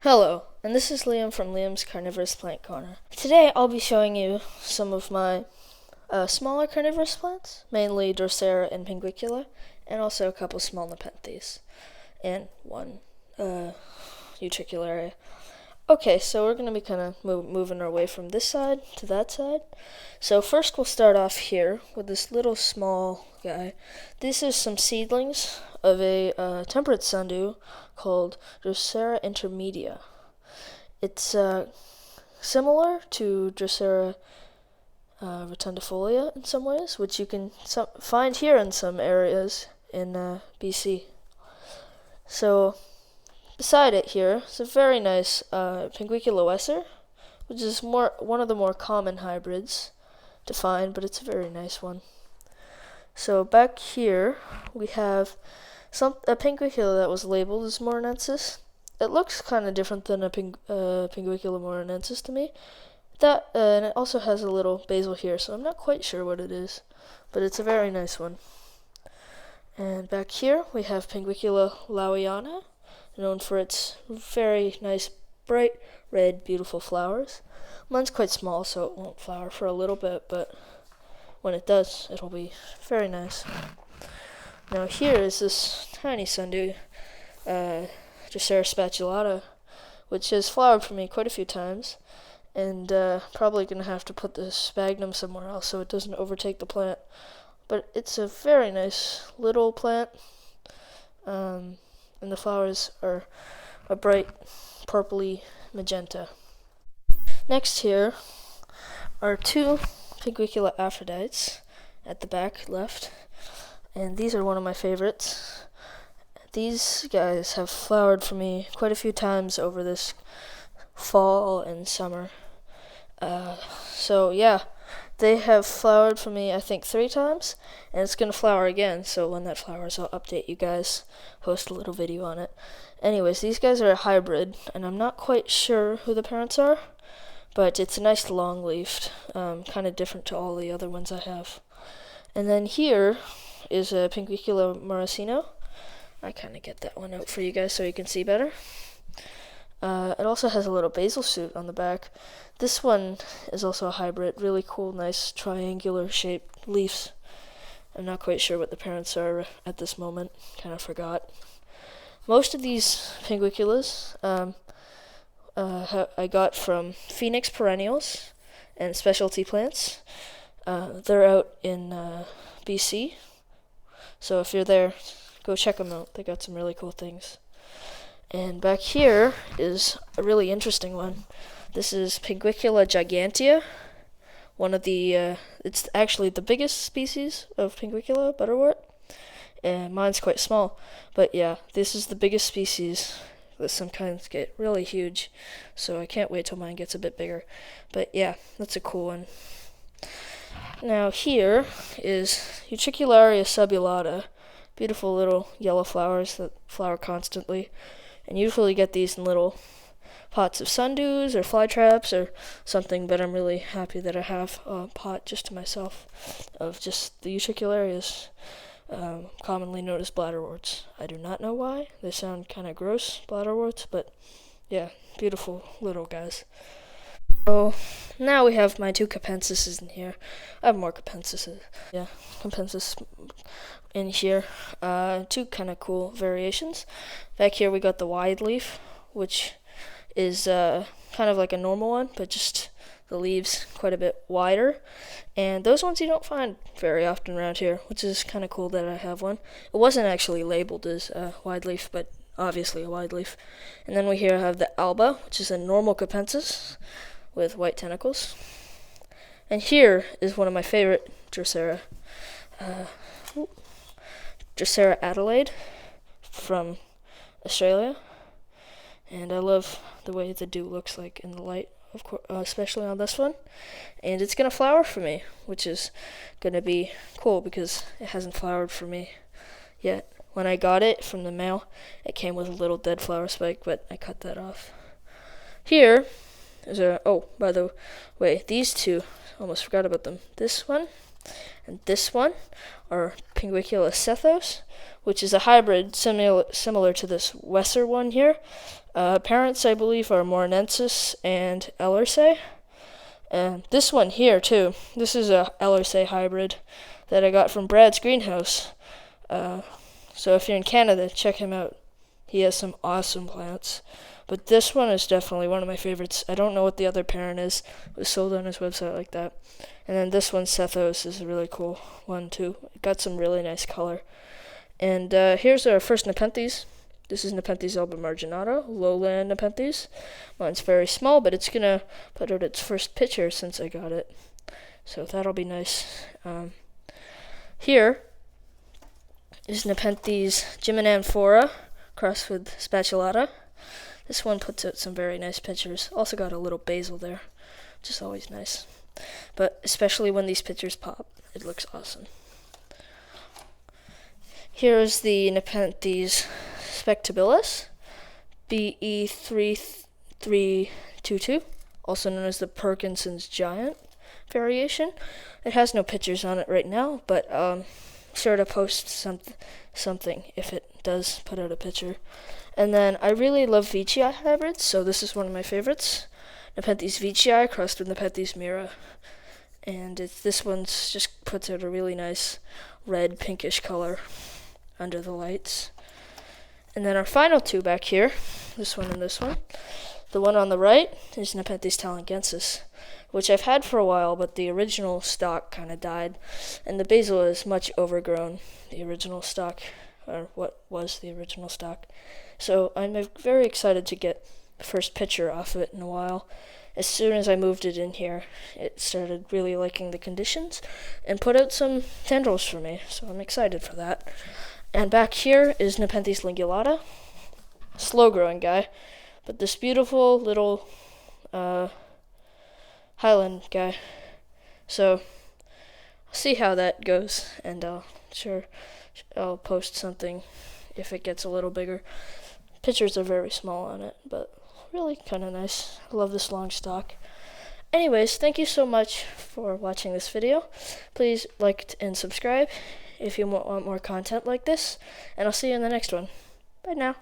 Hello, and this is Liam from Liam's Carnivorous Plant Corner. Today I'll be showing you some of my smaller carnivorous plants, mainly Drosera and Pinguicula, and also a couple small Nepenthes, and one Utricularia. Okay, so we're going to be kind of moving our way from this side to that side. So first we'll start off here with this little small guy. These are some seedlings of a temperate sundew called Drosera intermedia. It's similar to Drosera rotundifolia in some ways, which you can find here in some areas in BC. So beside it here is a very nice Pinguicula wesser, which is one of the more common hybrids to find, but it's a very nice one. So back here we have a Pinguicula that was labeled as morinensis. It looks kind of different than a Pinguicula morinensis to me. And it also has a little basil here, so I'm not quite sure what it is, but it's a very nice one. And back here we have Pinguicula lawiana, known for its very nice, bright red, beautiful flowers. Mine's quite small, so it won't flower for a little bit, but when it does, it'll be very nice. Now here is this tiny sundew, Drosera spatulata, which has flowered for me quite a few times, and probably going to have to put the sphagnum somewhere else so it doesn't overtake the plant. But it's a very nice little plant, and the flowers are a bright purpley magenta. Next here are two Pinguicula aphrodites at the back left, and these are one of my favorites. These guys have flowered for me quite a few times over this fall and summer. So yeah, they have flowered for me I think 3 times, and it's going to flower again, so when that flowers I'll update you guys, post a little video on it. Anyways, these guys are a hybrid, and I'm not quite sure who the parents are, but it's a nice long-leafed, kind of different to all the other ones I have. And then here is a Pinguicula morosino. I kind of get that one out for you guys so you can see better. It also has a little basil shoot on the back. This one is also a hybrid, really cool, nice triangular shaped leaves. I'm not quite sure what the parents are at this moment, kind of forgot. Most of these Pinguiculas I got from Phoenix Perennials and Specialty Plants. They're out in BC, so if you're there, go check them out. They got some really cool things. And back here is a really interesting one. This is Pinguicula gigantea, one of the, it's actually the biggest species of Pinguicula, Butterwort. And mine's quite small, but yeah, this is the biggest species. Some kinds get really huge, so I can't wait till mine gets a bit bigger. But yeah, that's a cool one. Now here is Utricularia subulata, beautiful little yellow flowers that flower constantly. And usually get these in little pots of sundews or fly traps or something, but I'm really happy that I have a pot just to myself of just the Utricularias, commonly known as bladderworts. I do not know why. They sound kind of gross, bladderworts, but yeah, beautiful little guys. So now we have my 2 capensises in here. I have more capensises. Yeah, capensis in here. 2 kind of cool variations. Back here we got the wide leaf, which is kind of like a normal one, but just the leaves quite a bit wider. And those ones you don't find very often around here, which is kind of cool that I have one. It wasn't actually labeled as wide leaf, but obviously a wide leaf. And then we here have the alba, which is a normal capensis with white tentacles. And here is one of my favorite Drosera. Drosera Adelaide from Australia. And I love the way the dew looks like in the light, of course, especially on this one. And it's going to flower for me, which is going to be cool because it hasn't flowered for me yet. When I got it from the mail, it came with a little dead flower spike, but I cut that off. Here is by the way, these 2, almost forgot about them. This one and this one are Pinguicula sethos, which is a hybrid similar to this Wesser one here. Parents, I believe, are Morinensis and Ellersay. And this one here, too, this is a Ellersay hybrid that I got from Brad's greenhouse. So if you're in Canada, check him out. He has some awesome plants. But this one is definitely one of my favorites. I don't know what the other parent is. It was sold on his website like that. And then this one, Sethos, is a really cool one, too. It got some really nice color. And here's our first Nepenthes. This is Nepenthes alba marginata, lowland Nepenthes. Mine's very small, but it's going to put out its first picture since I got it. So that'll be nice. Here is Nepenthes gymnanthora crossed with spatulata. This one puts out some very nice pictures. Also got a little basil there, which is always nice. But especially when these pictures pop, it looks awesome. Here's the Nepenthes spectabilis, BE3322, also known as the Parkinson's giant variation. It has no pictures on it right now, but sure to post something if it does put out a picture. And then I really love Veitchii hybrids, so this is one of my favorites. Nepenthes Veitchii crossed with Nepenthes mira. And this one's just puts out a really nice red pinkish color under the lights. And then our final two back here, this one and this one. The one on the right is Nepenthes talangensis, which I've had for a while, but the original stock kind of died. And the basil is much overgrown, the original stock, or what was the original stock. So I'm very excited to get the first picture off of it in a while. As soon as I moved it in here, it started really liking the conditions and put out some tendrils for me, so I'm excited for that. And back here is Nepenthes lingulata, slow-growing guy, but this beautiful little highland guy. So I'll see how that goes, and I'll post something if it gets a little bigger. Pictures are very small on it, but really kind of nice. I love this long stalk. Anyways, thank you so much for watching this video. Please like and subscribe if you want more content like this, and I'll see you in the next one. Bye now.